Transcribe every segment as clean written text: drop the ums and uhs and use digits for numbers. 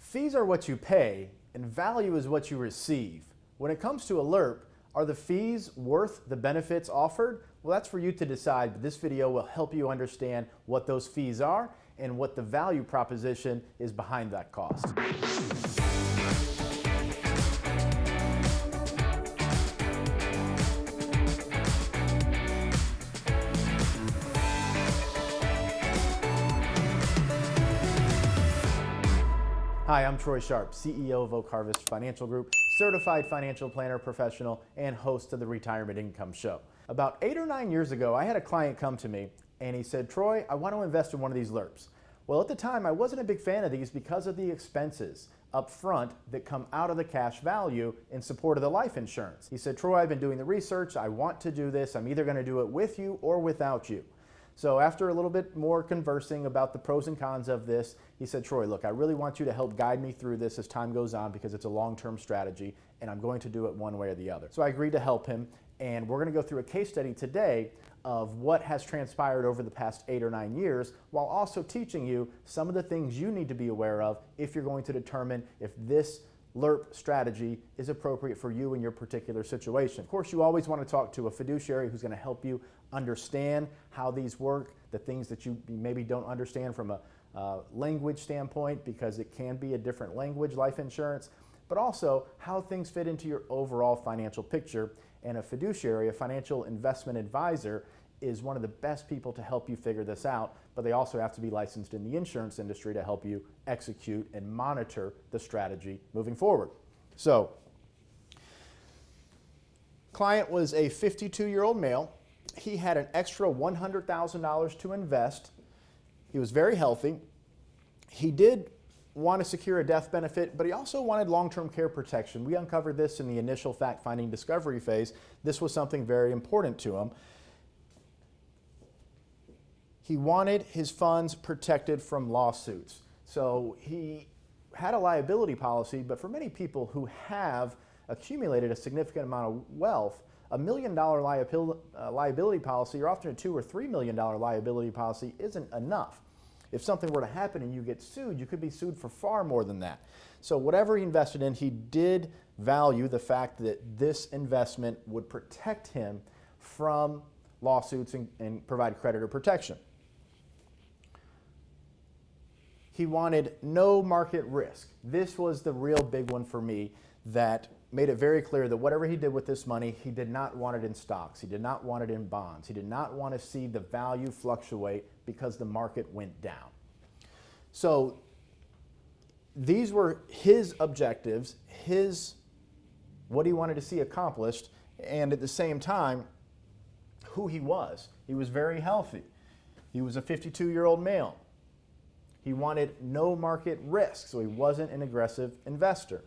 Fees are what you pay, and value is what you receive. When it comes to a LIRP, are the fees worth the benefits offered? Well, that's for you to decide, but this video will help you understand what those fees are and what the value proposition is behind that cost. Hi, I'm Troy Sharpe, CEO of Carves Financial Group, certified financial planner professional, and host of the Retirement Income Show. About 8 or 9 years ago, I had a client come to me and he said, Troy, I want to invest in one of these LERPs. Well, at the time, I wasn't a big fan of these because of the expenses up front that come out of the cash value in support of the life insurance. He said, Troy, I've been doing the research. I want to do this. I'm either going to do it with you or without you. So after a little bit more conversing about the pros and cons of this, he said, Troy, look, I really want you to help guide me through this as time goes on because it's a long-term strategy and I'm going to do it one way or the other. So I agreed to help him, and we're going to go through a case study today of what has transpired over the past 8 or 9 years, while also teaching you some of the things you need to be aware of if you're going to determine if this LERP strategy is appropriate for you in your particular situation. Of course, you always want to talk to a fiduciary who's going to help you understand how these work, the things that you maybe don't understand from a language standpoint, because it can be a different language, life insurance, but also how things fit into your overall financial picture. And a fiduciary, a financial investment advisor, is one of the best people to help you figure this out, but they also have to be licensed in the insurance industry to help you execute and monitor the strategy moving forward. So, client was a 52-year-old male. He had an extra $100,000 to invest. He was very healthy. He did want to secure a death benefit, but he also wanted long-term care protection. We uncovered this in the initial fact-finding discovery phase. This was something very important to him. He wanted his funds protected from lawsuits. So he had a liability policy, but for many people who have accumulated a significant amount of wealth, $1 million liability policy, or often a $2 or $3 million liability policy, isn't enough. If something were to happen and you get sued, you could be sued for far more than that. So whatever he invested in, he did value the fact that this investment would protect him from lawsuits and provide creditor protection. He wanted no market risk. This was the real big one for me that made it very clear that whatever he did with this money, he did not want it in stocks. He did not want it in bonds. He did not want to see the value fluctuate because the market went down. So these were his objectives, what he wanted to see accomplished, and at the same time, who he was. He was very healthy. He was a 52-year-old male. He wanted no market risk, so he wasn't an aggressive investor.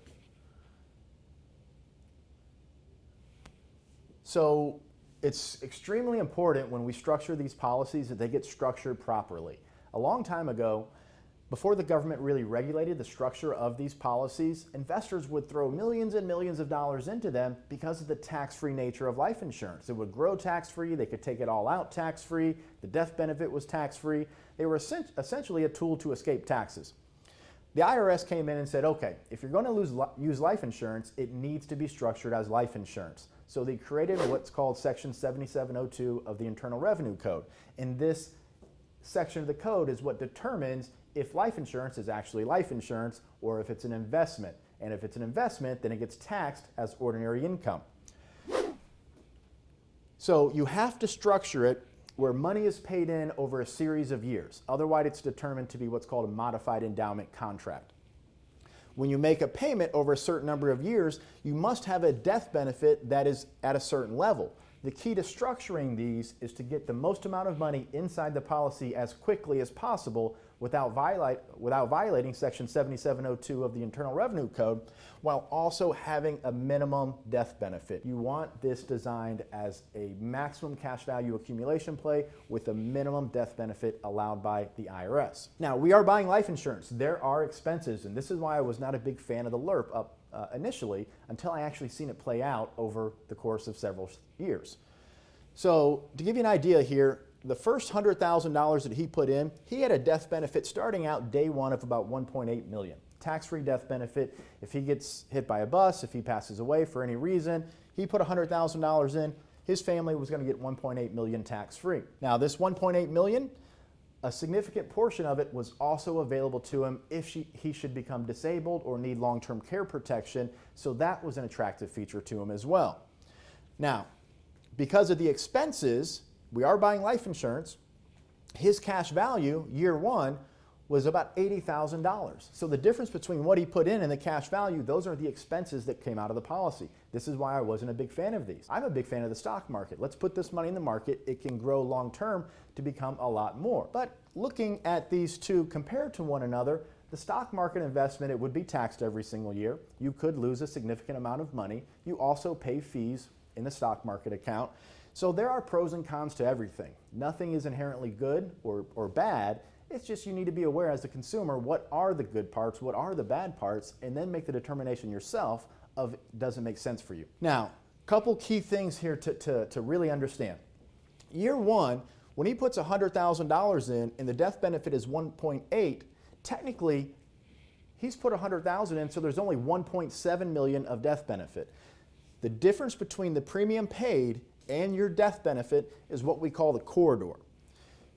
So it's extremely important when we structure these policies that they get structured properly. A long time ago, before the government really regulated the structure of these policies, investors would throw millions and millions of dollars into them because of the tax-free nature of life insurance. It would grow tax-free, they could take it all out tax-free, the death benefit was tax-free. They were essentially a tool to escape taxes. The IRS came in and said, okay, if you're going to use life insurance, it needs to be structured as life insurance. So they created what's called Section 7702 of the Internal Revenue Code. And this section of the code is what determines if life insurance is actually life insurance or if it's an investment. And if it's an investment, then it gets taxed as ordinary income. So you have to structure it where money is paid in over a series of years. Otherwise, it's determined to be what's called a modified endowment contract. When you make a payment over a certain number of years, you must have a death benefit that is at a certain level. The key to structuring these is to get the most amount of money inside the policy as quickly as possible without violating Section 7702 of the Internal Revenue Code, while also having a minimum death benefit. You want this designed as a maximum cash value accumulation play with a minimum death benefit allowed by the IRS. Now, we are buying life insurance. There are expenses, and this is why I was not a big fan of the LERP initially until I actually seen it play out over the course of several years. So to give you an idea here, the first $100,000 that he put in, he had a death benefit starting out day one of about $1.8 million. tax-free death benefit. If he gets hit by a bus, if he passes away for any reason, he put $100,000 in, his family was going to get $1.8 million tax-free. Now this $1.8 million, a significant portion of it was also available to him if he should become disabled or need long-term care protection, so that was an attractive feature to him as well. Now, because of the expenses, we are buying life insurance, his cash value, year one, was about $80,000. So the difference between what he put in and the cash value, those are the expenses that came out of the policy. This is why I wasn't a big fan of these. I'm a big fan of the stock market. Let's put this money in the market. It can grow long term to become a lot more. But looking at these two compared to one another, the stock market investment, it would be taxed every single year. You could lose a significant amount of money. You also pay fees in the stock market account. So there are pros and cons to everything. Nothing is inherently good or bad. It's just you need to be aware as a consumer, what are the good parts, what are the bad parts, and then make the determination yourself of does it make sense for you. Now, a couple key things here to really understand. Year one, when he puts $100,000 in and the death benefit is 1.8, technically he's put $100,000 in, so there's only 1.7 million of death benefit. The difference between the premium paid and your death benefit is what we call the corridor.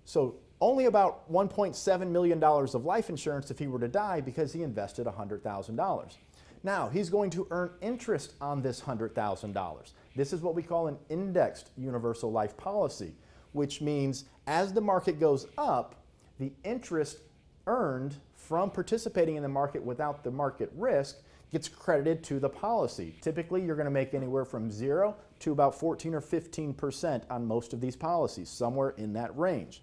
So only about $1.7 million of life insurance if he were to die because he invested $100,000. Now, he's going to earn interest on this $100,000. This is what we call an indexed universal life policy, which means as the market goes up, the interest earned from participating in the market without the market risk gets credited to the policy. Typically, you're going to make anywhere from 0 to about 14 or 15% on most of these policies, somewhere in that range.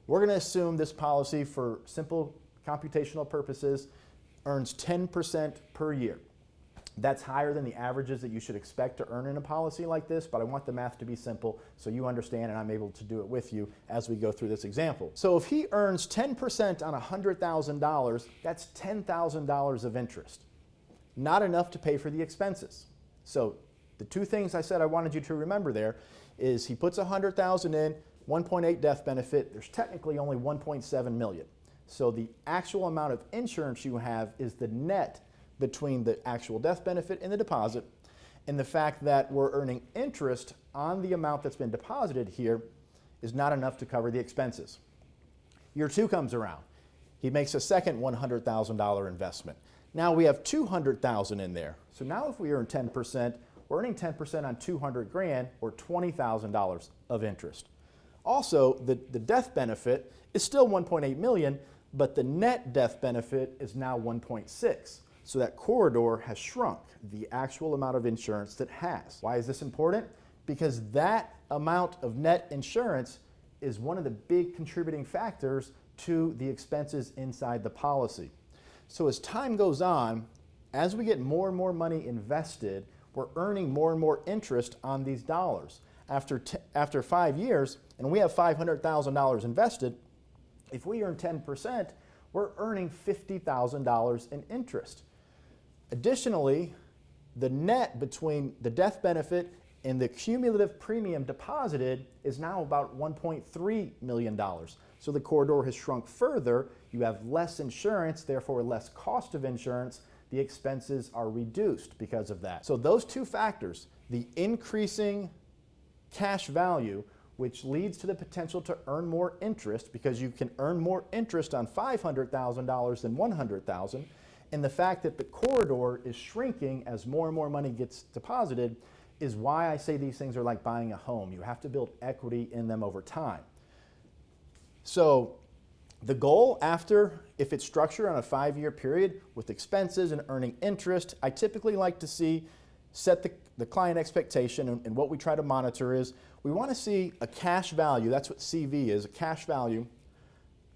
We're going to assume this policy, for simple computational purposes, earns 10% per year. That's higher than the averages that you should expect to earn in a policy like this, but I want the math to be simple so you understand and I'm able to do it with you as we go through this example. So if he earns 10% on $100,000, that's $10,000 of interest. Not enough to pay for the expenses. So the two things I said I wanted you to remember there is he puts $100,000 in, 1.8 death benefit, there's technically only 1.7 million. So the actual amount of insurance you have is the net between the actual death benefit and the deposit, and the fact that we're earning interest on the amount that's been deposited here is not enough to cover the expenses. Year two comes around. He makes a second $100,000 investment. Now we have $200,000 in there. So now if we earn 10%, we're earning 10% on 200 grand or $20,000 of interest. Also, the death benefit is still 1.8 million, but the net death benefit is now 1.6. So that corridor has shrunk, the actual amount of insurance that has. Why is this important? Because that amount of net insurance is one of the big contributing factors to the expenses inside the policy. So as time goes on, as we get more and more money invested, we're earning more and more interest on these dollars. After 5 years, and we have $500,000 invested, if we earn 10%, we're earning $50,000 in interest. Additionally, the net between the death benefit and the cumulative premium deposited is now about $1.3 million. So the corridor has shrunk further. You have less insurance, therefore less cost of insurance. The expenses are reduced because of that. So those two factors, the increasing cash value, which leads to the potential to earn more interest because you can earn more interest on $500,000 than $100,000, and the fact that the corridor is shrinking as more and more money gets deposited is why I say these things are like buying a home. You have to build equity in them over time. So the goal after, if it's structured on a 5-year period with expenses and earning interest, I typically like to see set the client expectation, and what we try to monitor is we want to see a cash value, that's what CV is, a cash value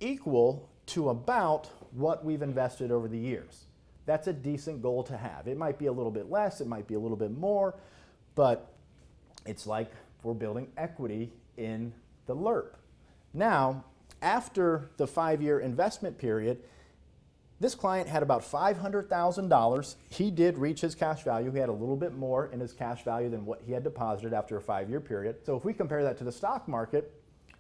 equal to about what we've invested over the years. That's a decent goal to have. It might be a little bit less, it might be a little bit more, but it's like we're building equity in the LIRP. Now, after the 5-year investment period, this client had about $500,000. He did reach his cash value. He had a little bit more in his cash value than what he had deposited after a 5-year period. So if we compare that to the stock market,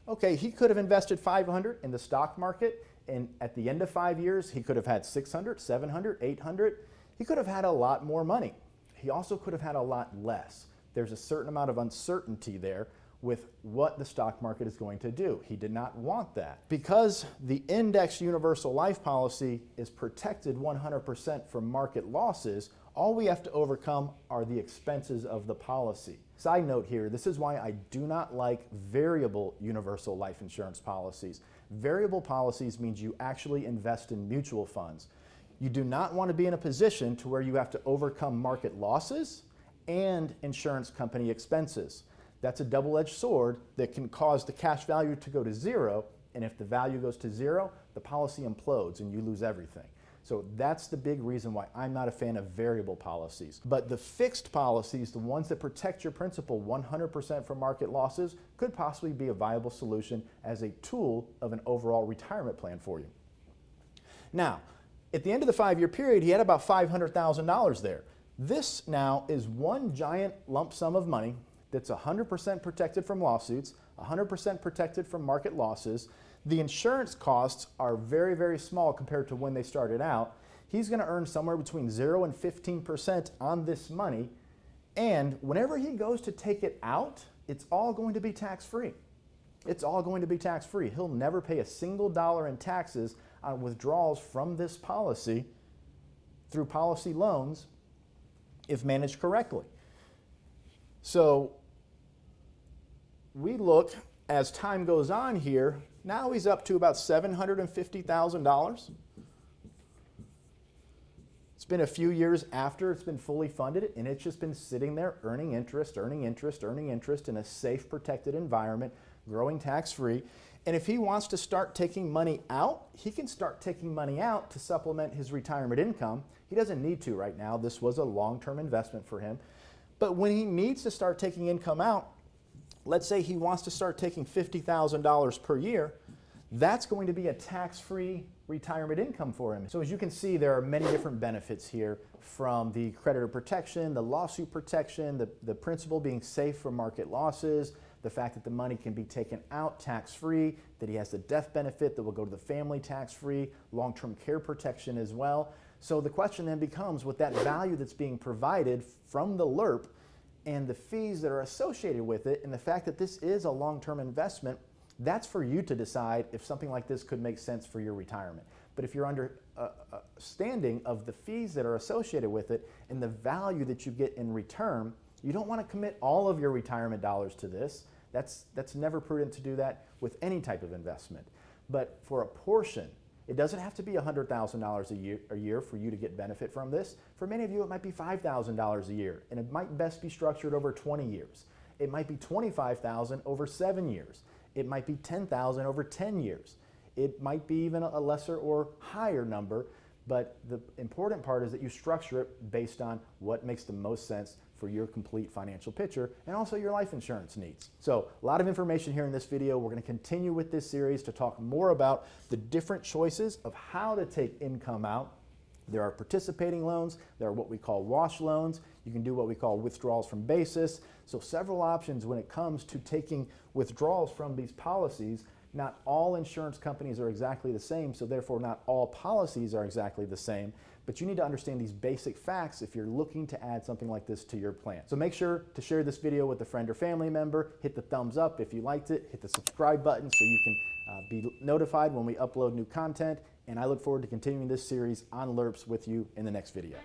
okay, he could have invested $500 in the stock market And at the end of 5 years, he could have had 600, 700, 800. He could have had a lot more money. He also could have had a lot less. There's a certain amount of uncertainty there with what the stock market is going to do. He did not want that. Because the index universal life policy is protected 100% from market losses, all we have to overcome are the expenses of the policy. Side note here, this is why I do not like variable universal life insurance policies. Variable policies means you actually invest in mutual funds. You do not want to be in a position to where you have to overcome market losses and insurance company expenses. That's a double-edged sword that can cause the cash value to go to zero, and if the value goes to zero, the policy implodes and you lose everything. So that's the big reason why I'm not a fan of variable policies. But the fixed policies, the ones that protect your principal 100% from market losses, could possibly be a viable solution as a tool of an overall retirement plan for you. Now, at the end of the 5-year period, he had about $500,000 there. This now is one giant lump sum of money that's 100% protected from lawsuits, 100% protected from market losses. The insurance costs are very, very small compared to when they started out. He's going to earn somewhere between 0 and 15% on this money, and whenever he goes to take it out, it's all going to be tax-free. It's all going to be tax-free. He'll never pay a single dollar in taxes on withdrawals from this policy through policy loans if managed correctly. So we look, as time goes on here, now he's up to about $750,000. It's been a few years after it's been fully funded, and it's just been sitting there earning interest, earning interest, earning interest in a safe, protected environment, growing tax-free. And if he wants to start taking money out, he can start taking money out to supplement his retirement income. He doesn't need to right now. This was a long-term investment for him. But when he needs to start taking income out, let's say he wants to start taking $50,000 per year, that's going to be a tax-free retirement income for him. So as you can see, there are many different benefits here, from the creditor protection, the lawsuit protection, the principal being safe from market losses, the fact that the money can be taken out tax-free, that he has the death benefit that will go to the family tax-free, long-term care protection as well. So the question then becomes, with that value that's being provided from the LIRP and the fees that are associated with it, and the fact that this is a long-term investment, that's for you to decide if something like this could make sense for your retirement. But if you're understanding of the fees that are associated with it and the value that you get in return, you don't want to commit all of your retirement dollars to this. That's never prudent to do that with any type of investment. But for a portion, it doesn't have to be $100,000 a year for you to get benefit from this. For many of you, it might be $5,000 a year, and it might best be structured over 20 years. It might be $25,000 over 7 years. It might be $10,000 over 10 years. It might be even a lesser or higher number, but the important part is that you structure it based on what makes the most sense for your complete financial picture and also your life insurance needs. So a lot of information here in this video. We're going to continue with this series to talk more about the different choices of how to take income out. There are participating loans, there are what we call wash loans, you can do what we call withdrawals from basis. So several options when it comes to taking withdrawals from these policies. Not all insurance companies are exactly the same, so therefore not all policies are exactly the same, but you need to understand these basic facts if you're looking to add something like this to your plan. So make sure to share this video with a friend or family member, hit the thumbs up if you liked it, hit the subscribe button so you can be notified when we upload new content, and I look forward to continuing this series on LERPs with you in the next video.